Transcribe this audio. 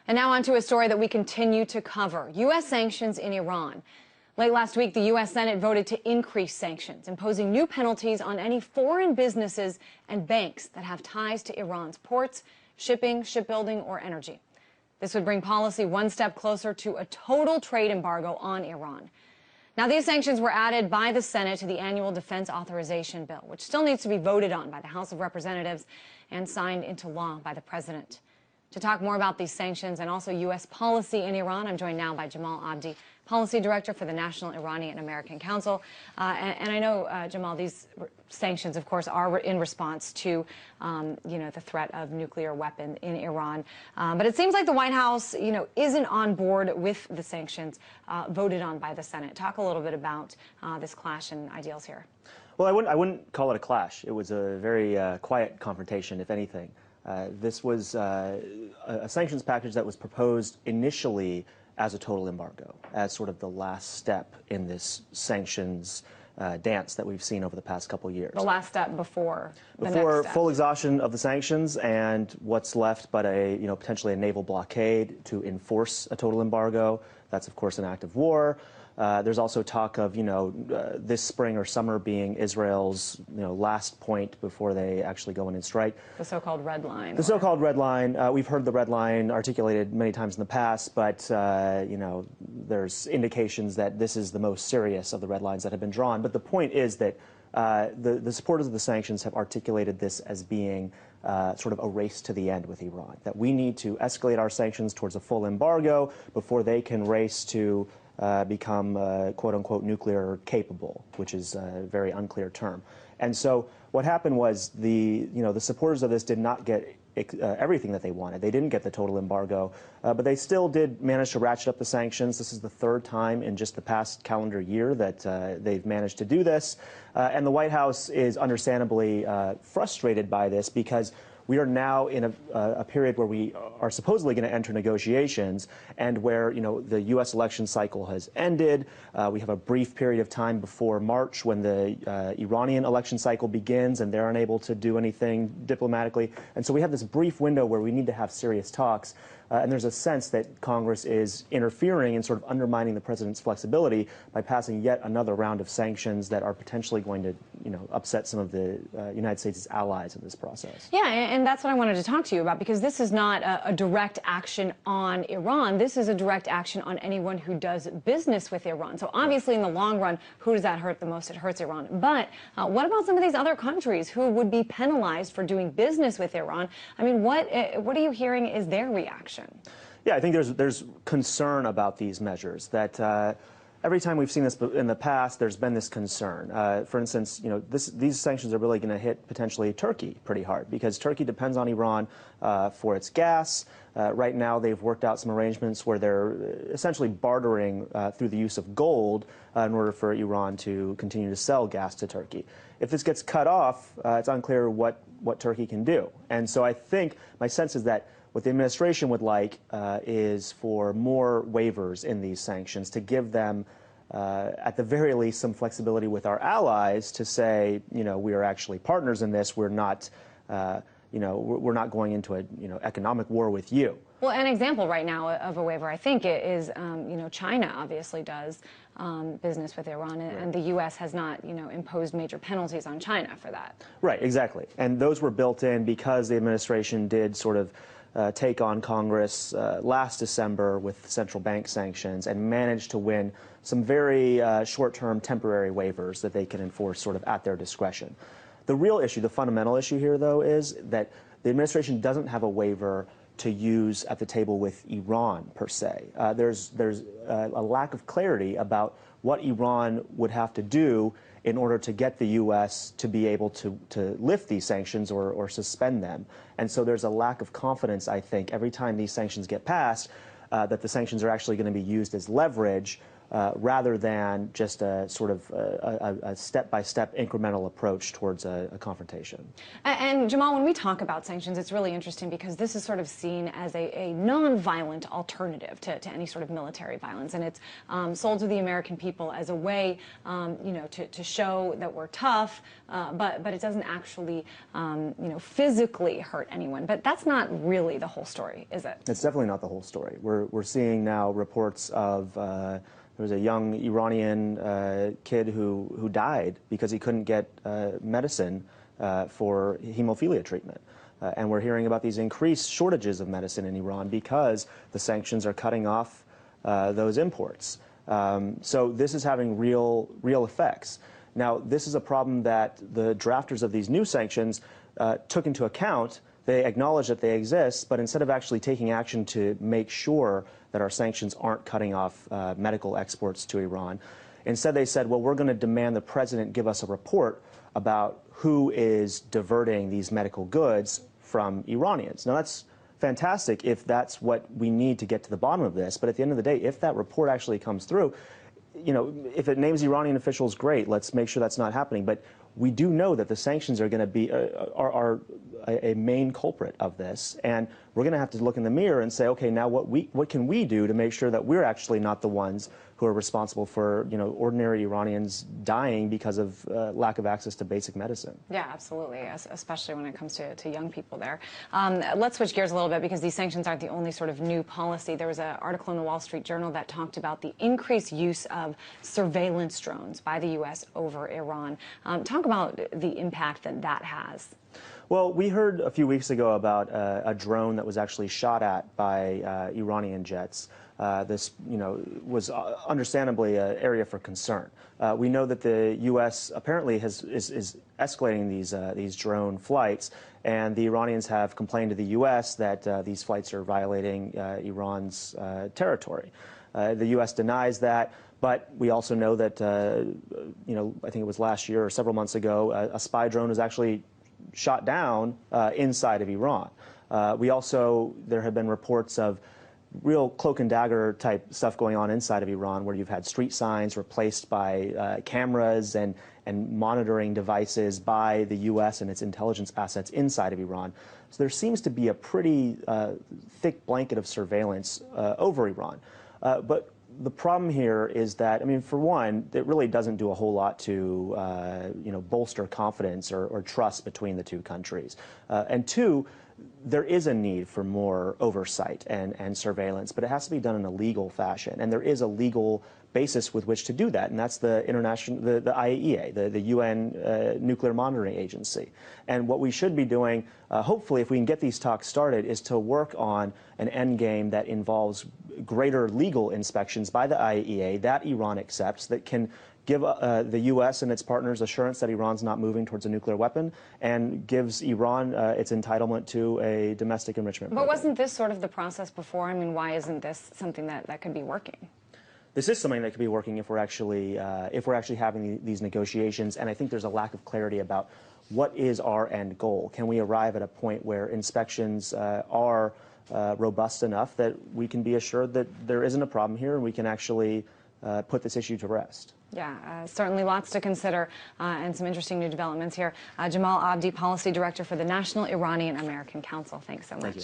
And now on to a story that we continue to cover, U.S. sanctions in Iran. Late last week, the U.S. Senate voted to increase sanctions, imposing new penalties on any foreign businesses and banks that have ties to Iran's ports, shipping, shipbuilding, or energy. This would bring policy one step closer to a total trade embargo on Iran. Now, these sanctions were added by the Senate to the annual defense authorization bill, which still needs to be voted on by the House of Representatives and signed into law by the president. To talk more about these sanctions and also U.S. policy in Iran, I'm joined now by Jamal Abdi, Policy Director for the National Iranian American Council. And I know, Jamal, these sanctions, of course, are in response to, the threat of nuclear weapon in Iran. But it seems like the White House, isn't on board with the sanctions voted on by the Senate. Talk a little bit about this clash in ideals here. Well, I wouldn't call it a clash. It was a very quiet confrontation, if anything. This was a sanctions package that was proposed initially as a total embargo, as sort of the last step in this sanctions dance that we've seen over the past couple of years. The last step before the next Before step. Full exhaustion of the sanctions and what's left but potentially a naval blockade to enforce a total embargo. That's, of course, an act of war. There's also talk of, this spring or summer being Israel's, last point before they actually go in and strike. The so-called red line. The so-called red line. We've heard the red line articulated many times in the past, but, there's indications that this is the most serious of the red lines that have been drawn. But the point is that the supporters of the sanctions have articulated this as being sort of a race to the end with Iran, that we need to escalate our sanctions towards a full embargo before they can race to become quote-unquote nuclear capable, which is a very unclear term. And so what happened was the supporters of this did not get everything that they wanted. They didn't get the total embargo, but they still did manage to ratchet up the sanctions. This is the third time in just the past calendar year that they've managed to do this. And the White House is understandably frustrated by this because we are now in a period where we are supposedly going to enter negotiations and where, the U.S. election cycle has ended. We have a brief period of time before March when the Iranian election cycle begins and they're unable to do anything diplomatically. And so we have this brief window where we need to have serious talks. And there's a sense that Congress is interfering and sort of undermining the president's flexibility by passing yet another round of sanctions that are potentially going to, upset some of the United States' allies in this process. Yeah, and that's what I wanted to talk to you about, because this is not a direct action on Iran. This is a direct action on anyone who does business with Iran. So obviously, in the long run, who does that hurt the most? It hurts Iran. But what about some of these other countries who would be penalized for doing business with Iran? I mean, what are you hearing is their reaction? Yeah, I think there's concern about these measures, that every time we've seen this in the past, there's been this concern. For instance, these sanctions are really going to hit potentially Turkey pretty hard because Turkey depends on Iran for its gas. Right now, they've worked out some arrangements where they're essentially bartering through the use of gold in order for Iran to continue to sell gas to Turkey. If this gets cut off, it's unclear what Turkey can do. And so I think my sense is that what the administration would like is for more waivers in these sanctions to give them, at the very least, some flexibility with our allies to say, we are actually partners in this. We're not, we're not going into a, economic war with you. Well, an example right now of a waiver, I think, is, China obviously does business with Iran, and the U.S. has not, imposed major penalties on China for that. Right, exactly. And those were built in because the administration did sort of take on Congress last December with central bank sanctions and managed to win some very short-term temporary waivers that they can enforce sort of at their discretion. The real issue, the fundamental issue here, though, is that the administration doesn't have a waiver to use at the table with Iran, per se. There's a lack of clarity about what Iran would have to do in order to get the U.S. to be able to lift these sanctions or suspend them. And so there's a lack of confidence, I think, every time these sanctions get passed, that the sanctions are actually going to be used as leverage rather than just a sort of a step-by-step incremental approach towards a confrontation. And Jamal, when we talk about sanctions, it's really interesting because this is sort of seen as a non-violent alternative to any sort of military violence, and it's sold to the American people as a way, to show that we're tough, but it doesn't actually, physically hurt anyone. But that's not really the whole story, is it? It's definitely not the whole story. We're seeing now reports of there was a young Iranian kid who died because he couldn't get medicine for hemophilia treatment. And we're hearing about these increased shortages of medicine in Iran because the sanctions are cutting off those imports. So this is having real effects. Now, this is a problem that the drafters of these new sanctions took into account. They acknowledge that they exist, but instead of actually taking action to make sure that our sanctions aren't cutting off medical exports to Iran, instead they said, well, we're going to demand the president give us a report about who is diverting these medical goods from Iranians. Now, that's fantastic if that's what we need to get to the bottom of this, but at the end of the day, if that report actually comes through, if it names Iranian officials, great, let's make sure that's not happening. But we do know that the sanctions are going to be are a main culprit of this, and we're going to have to look in the mirror and say, okay, now what can we do to make sure that we're actually not the ones who are responsible for ordinary Iranians dying because of lack of access to basic medicine. Yeah, absolutely, especially when it comes to young people there. Let's switch gears a little bit because these sanctions aren't the only sort of new policy. There was an article in the Wall Street Journal that talked about the increased use of surveillance drones by the U.S. over Iran. Talk about the impact that has. Well, we heard a few weeks ago about a drone that was actually shot at by Iranian jets. This, was understandably an area for concern. We know that the U.S. apparently is escalating these drone flights, and the Iranians have complained to the U.S. that these flights are violating Iran's territory. The U.S. denies that. But we also know that, I think it was last year or several months ago, a spy drone was actually shot down inside of Iran. There have been reports of real cloak and dagger type stuff going on inside of Iran, where you've had street signs replaced by cameras and monitoring devices by the U.S. and its intelligence assets inside of Iran. So there seems to be a pretty thick blanket of surveillance over Iran. But the problem here is that, for one, it really doesn't do a whole lot to, bolster confidence or trust between the two countries. And two, there is a need for more oversight and surveillance, but it has to be done in a legal fashion. And there is a legal basis with which to do that, and that's the IAEA, the UN Nuclear Monitoring Agency. And what we should be doing, hopefully, if we can get these talks started, is to work on an end game that involves greater legal inspections by the IAEA that Iran accepts, that can give the U.S. and its partners assurance that Iran's not moving towards a nuclear weapon, and gives Iran its entitlement to a domestic enrichment program. But wasn't this sort of the process before? Why isn't this something that could be working? This is something that could be working if we're actually having these negotiations, and I think there's a lack of clarity about what is our end goal. Can we arrive at a point where inspections are robust enough that we can be assured that there isn't a problem here and we can actually put this issue to rest? Yeah, certainly lots to consider and some interesting new developments here. Jamal Abdi, Policy Director for the National Iranian American Council. Thanks so much. Thank you.